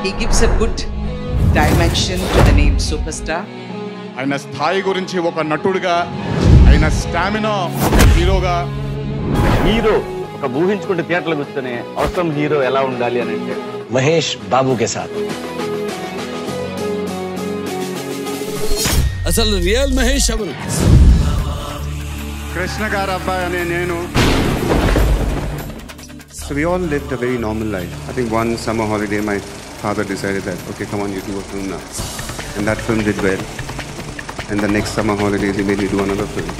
He gives a good dimension to the name superstar. ఆయన స్థాయి గురించి ఒక నటుడిగా, ఆయన స్టామినా హీరోగా. హీరో ఒక ఊహించుకుంటే థియేటర్లో కూర్చొని అవసరం హీరో ఎలా ఉండాలి అని అంటే మహేష్ బాబు కే సాత్. అసలు రియల్ మహేష్ ఎవరు? కృష్ణ గారు అబ్బాయి అనే నేను. So we all lived a very normal life. I think one summer holiday my father decided that, okay, come on, you do a film now. And that film did well. And the next summer holidays he made me do another film.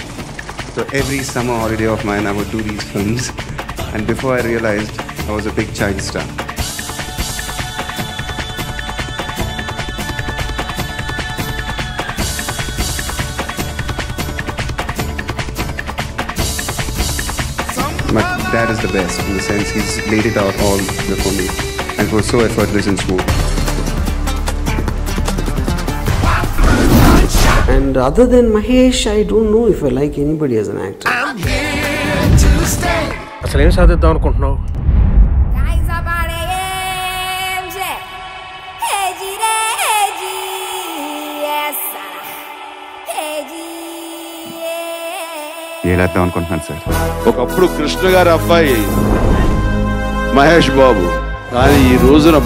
So every summer holiday of mine I would do these films. And before I realized I was a big child star. My dad is the best in the sense he's laid it out all before me and it was so effortless and smooth. And other than Mahesh, I don't know if I like anybody as an actor. అసలు ఏం సాధిద్దాం అనుకుంటున్నావు? ఏలేద్దాం అనుకుంటున్నాను sir. ఒకప్పుడు కృష్ణ గారి అబ్బాయి మహేష్ బాబు, కానీ ఈ రోజున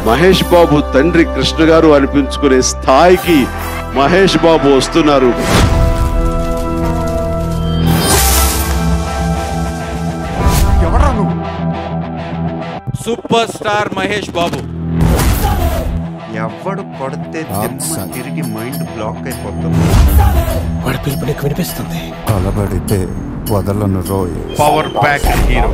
మహేష్ బాబు తండ్రి కృష్ణ గారు అనిపించుకునే స్థాయికి మహేష్ బాబు వస్తున్నారు. Super star Mahesh Babu. ఎవడు కొడితే తిరిగి మైండ్ బ్లాక్ అయిపోతుంది. వాడి పిలుపు నీకు వినిపిస్తుంది. అలబడితే వదలను రోయ్. Power pack hero.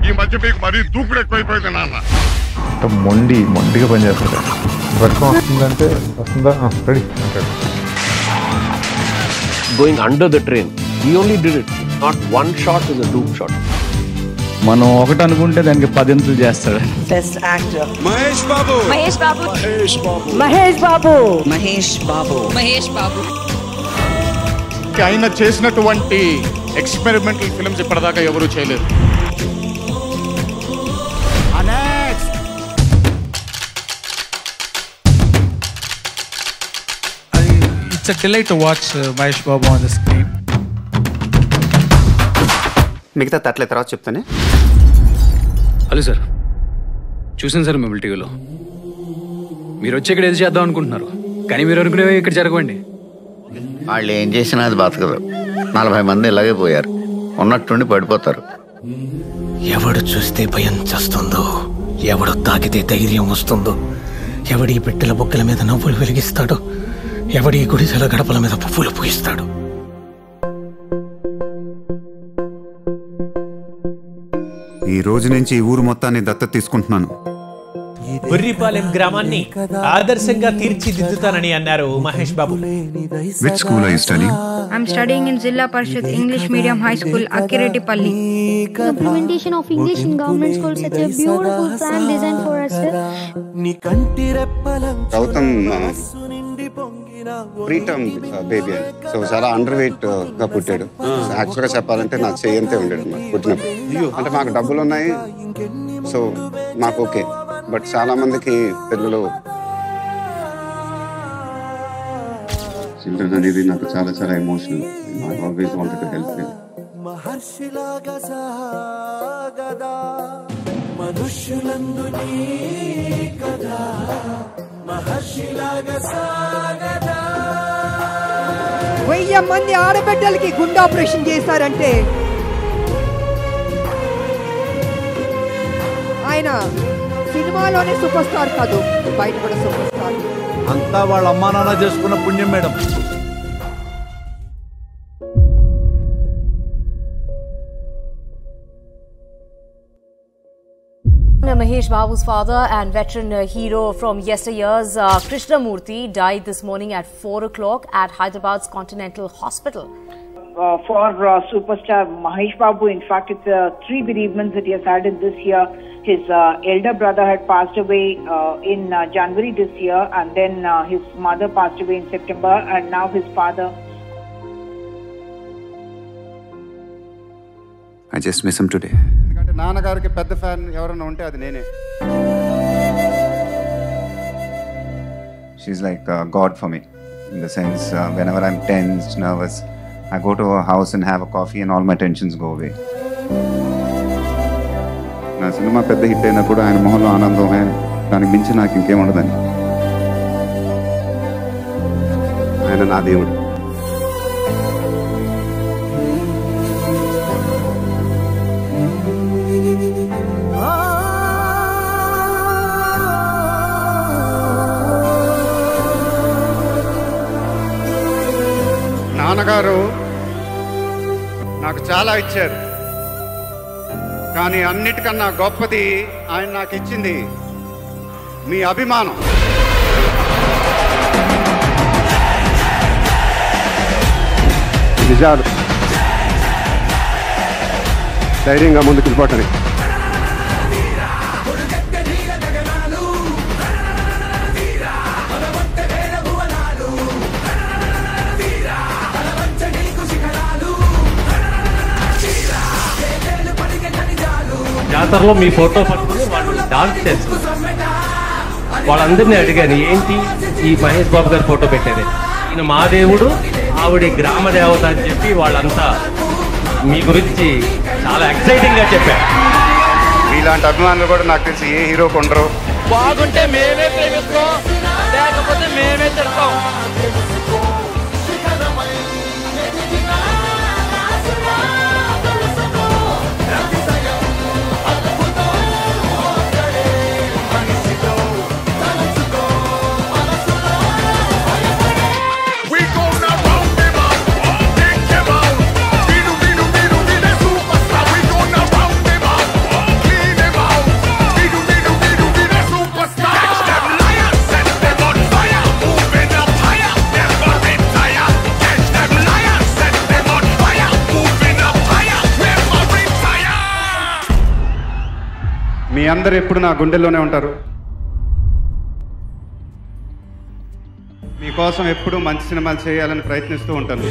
ఈ మధ్య మీకు మరీ దూకుడు ఎక్కువైపోయింది నాన్న. మొండిగా పనిచేస్తాడు. వర్కం వస్తుందంటే వస్తుందా రెడీ అంటాడు. Going under the train, he only did it. Not one shot is a doom shot. మనం ఒకటి అనుకుంటే దానికి 10 ఇంతలు చేస్తాడు. Best actor. Mahesh Babu. Mahesh Babu. Mahesh Babu. Mahesh Babu. Mahesh Babu. Mahesh Babu. ఆయన చేసినటువంటి ఎక్స్పెరిమెంటల్ ఫిల్మ్స్ ఇప్పటిదాకా ఎవరూ చేయలేదు. It's a delight to watch Mahesh Babu on the screen. మిగతా తట్లే తర్వాత చెప్తానే. హలో సార్, చూసాను సార్ మిమ్మల్ని టీవీలో. మీరు వచ్చి ఇక్కడ ఏది చేద్దాం అనుకుంటున్నారు, కానీ మీరు అనుకునేవి ఇక్కడ జరగవండి. వాళ్ళు ఏం చేసినా అది బతకదు. 40 మంది ఇలాగే పోయారు, ఉన్నట్టుండి పడిపోతారు. ఎవడు చూస్తే భయం చేస్తుందో, ఎవడు తాకితే ధైర్యం వస్తుందో, ఎవడి పెట్టెల బొక్కల మీద నవ్వులు వెలిగిస్తాడో, ఎవడి గుడిసెల గడపల మీద పువ్వులు పూయిస్తాడు. ఈ రోజు నుంచి ఈ ఊరు మొత్తాన్ని దత్తత తీసుకుంటున్నాను. బుర్రిపాలెం గ్రామాన్ని ఆదర్శంగా తీర్చిదిద్దుతానని అన్నారు Mahesh Babu. Which school are you studying? I'm studying in Zilla Parishad English Medium High School, Akkirettipalli. The implementation of English in government schools such a beautiful plan designed for us. Gautam preterm baby అని, so చాలా underweight గా పుట్టాడు. యాక్చువల్గా చెప్పాలంటే నా చేయంతే ఉండేది పుట్టినప్పుడు. అంటే మాకు డబ్బులు ఉన్నాయి, సో మాకు ఓకే. బట్ చాలా మందికి పిల్లలు చిల్డ్రన్ అనేది నాకు చాలా చాలా emotional. I always wanted to help them. వెయ్యి మంది ఆడబిడ్డలకి గుండె ఆపరేషన్ చేశారంటే ఆయన సినిమాలోనే సూపర్ స్టార్ కాదు, బయట కూడా సూపర్ స్టార్. అంతా వాళ్ళ అమ్మా నాన్న చేసుకున్న పుణ్యం madam. Mahesh Babu's father and veteran hero from yesteryears, Krishnamurthy, died this morning at 4 o'clock at Hyderabad's Continental Hospital. For superstar Mahesh Babu, in fact, it's 3 bereavements that he has had in this year. his elder brother had passed away in January this year, and then his mother passed away in September, and now his father. I just miss him today. ఎందుకంటే నాన్నగారికి పెద్ద fan ఎవరైనా ఉంటే అది నేనే. She's like God for me, in the sense whenever I'm tense, nervous, I go to her house and have a coffee and all my tensions go away. నా cinema పెద్ద hit అయినా కూడా ఆయన మొహంలో ఆనందమే, దానికి మించి నాకు ఇంకేం ఉండదని. ఆయన నా దేవుడు. నాన్నగారు నాకు చాలా ఇచ్చారు, కానీ అన్నిటికన్నా గొప్పది ఆయన నాకు ఇచ్చింది మీ అభిమానం. నిజాలు ధైర్యంగా ముందుకు వెళ్ళిపోవటానికి. జాతరలో మీ ఫోటో పట్టుకుని వాళ్ళు డాన్స్ చేస్తున్నారు. వాళ్ళందరినీ అడిగాను, ఏంటి ఈ మహేష్ బాబు గారి ఫోటో పెట్టేది? ఈయన మా దేవుడు, ఆవిడ గ్రామ దేవత అని చెప్పి వాళ్ళంతా మీ గురించి చాలా ఎక్సైటింగ్ గా చెప్పారు. మీలాంటి అభిమానులు కూడా నాకు తెలిసి ఏ హీరోకు ఉండరు. బాగుంటే మేమే ప్రేమిస్తాం, లేకపోతే మేమే తిడతాం. మీ అందరు ఎప్పుడు నా గుండెల్లోనే ఉంటారు. మీకోసం ఎప్పుడూ మంచి సినిమాలు చేయాలని ప్రయత్నిస్తూ ఉంటాను.